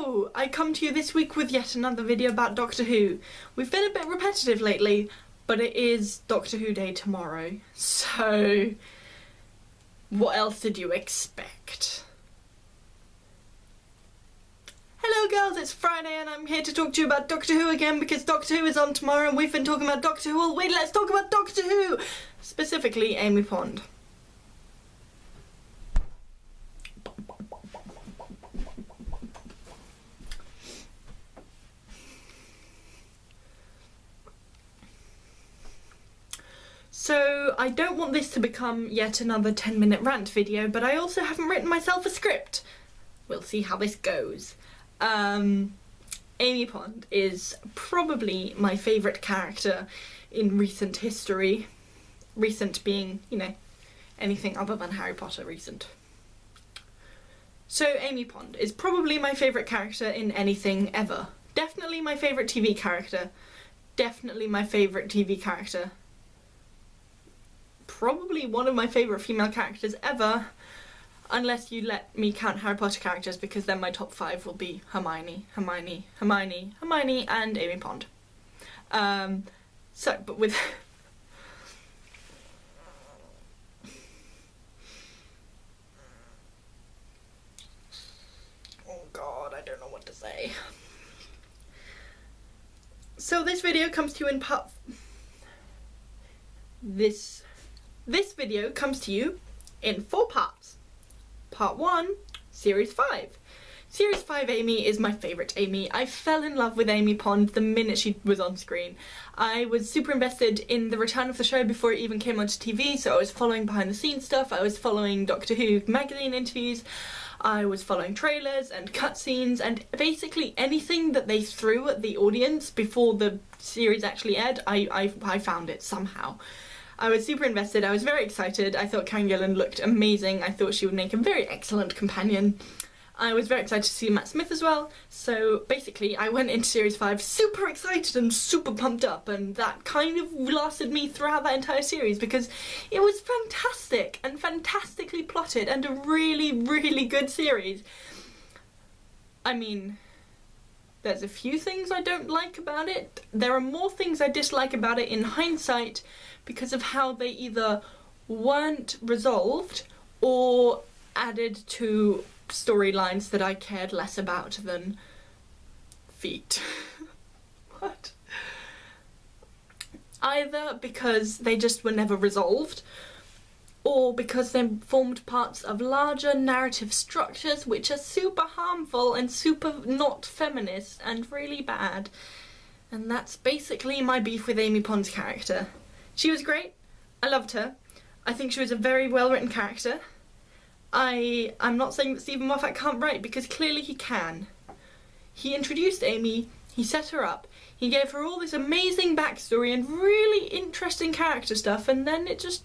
Hello! I come to you this week with yet another video about Doctor Who. We've been a bit repetitive lately, but it is Doctor Who Day tomorrow, so what else did you expect? Hello girls, it's Friday and I'm here to talk to you about Doctor Who again because Doctor Who is on tomorrow and we've been talking about Doctor Who all week. Let's talk about Doctor Who! Specifically Amy Pond. So, I don't want this to become yet another 10-minute rant video, but I also haven't written myself a script. We'll see how this goes. Amy Pond is probably my favourite character in recent history. Recent being, you know, anything other than Harry Potter recent. So, Amy Pond is probably my favourite character in anything ever. Definitely my favourite TV character. Definitely my favourite TV character. Probably one of my favourite female characters ever, unless you let me count Harry Potter characters, because then my top 5 will be Hermione, and Amy Pond. But with... oh god, I don't know what to say. So this video comes to you in part... This video comes to you in 4 parts. Part 1, Series 5. Series 5 Amy is my favourite Amy. I fell in love with Amy Pond the minute she was on screen. I was super invested in the return of the show before it even came onto TV, so I was following behind the scenes stuff, I was following Doctor Who magazine interviews, I was following trailers and cutscenes and basically anything that they threw at the audience before the series actually aired, I found it somehow. I was super invested, I was very excited, I thought Karen Gillan looked amazing, I thought she would make a very excellent companion. I was very excited to see Matt Smith as well, so basically I went into Series 5 super excited and super pumped up, and that kind of lasted me throughout that entire series because it was fantastic and fantastically plotted and a really, really good series. I mean, there's a few things I don't like about it. There are more things I dislike about it in hindsight because of how they either weren't resolved or added to storylines that I cared less about than feet. What? Either because they just were never resolved, or because they formed parts of larger narrative structures which are super harmful and super not feminist and really bad. And that's basically my beef with Amy Pond's character. She was great, I loved her, I think she was a very well written character. I'm not saying that Stephen Moffat can't write, because clearly he can. He introduced Amy, he set her up, he gave her all this amazing backstory and really interesting character stuff, and then it just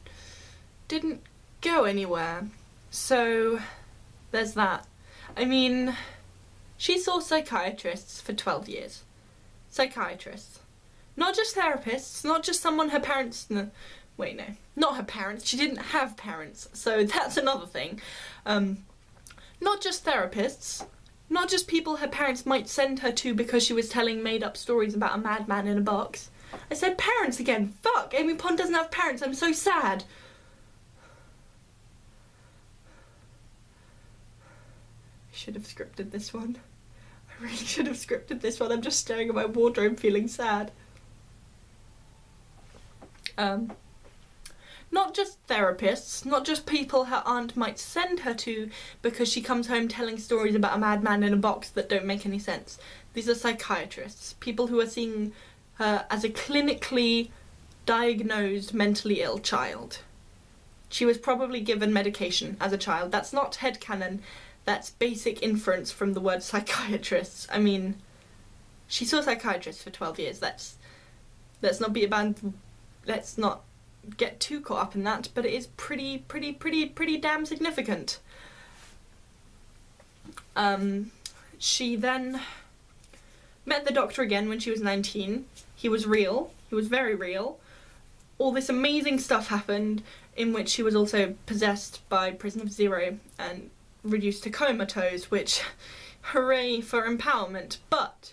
didn't go anywhere. So there's that. I mean, she saw psychiatrists for 12 years. Psychiatrists. Not just therapists, not just someone her parents... No, wait, no. Not her parents. She didn't have parents, so that's another thing. Not just therapists. Not just people her parents might send her to because she was telling made-up stories about a madman in a box. I said parents again. Fuck! Amy Pond doesn't have parents. I'm so sad. I should have scripted this one. I really should have scripted this one. I'm just staring at my wardrobe feeling sad. Not just therapists, not just people her aunt might send her to because she comes home telling stories about a madman in a box that don't make any sense. These are psychiatrists, people who are seeing her as a clinically diagnosed mentally ill child. She was probably given medication as a child. That's not headcanon, that's basic inference from the word psychiatrists. I mean, she saw psychiatrists for 12 years. Let's not be abandoned. Let's not get too caught up in that, but it is pretty damn significant. She then met the Doctor again when she was 19. He was real. He was very real. All this amazing stuff happened, in which she was also possessed by Prison of Zero and reduced to comatose, which hooray for empowerment, but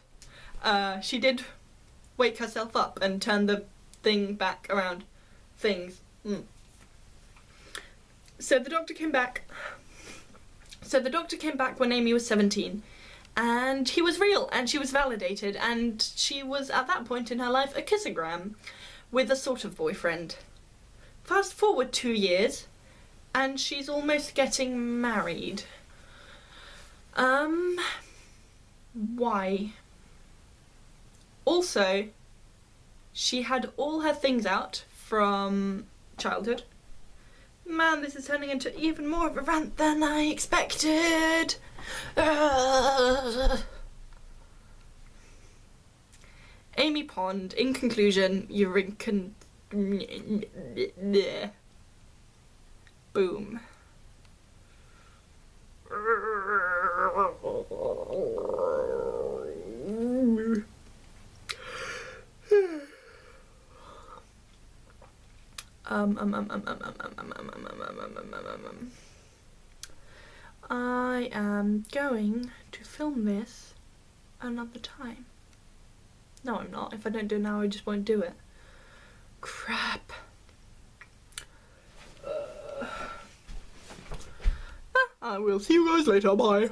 she did wake herself up and turn the thing back around. So the doctor came back. When Amy was 17, and he was real, and she was validated, and she was at that point in her life a kissogram with a sort of boyfriend. Fast forward 2 years, and she's almost getting married. Why? Also, she had all her things out from childhood. Man, this is turning into even more of a rant than I expected. Amy Pond, in conclusion, you're in boom. I am going to film this another time. No, I'm not. If I don't do it now, I just won't do it. Crap. I will see you guys later. Bye.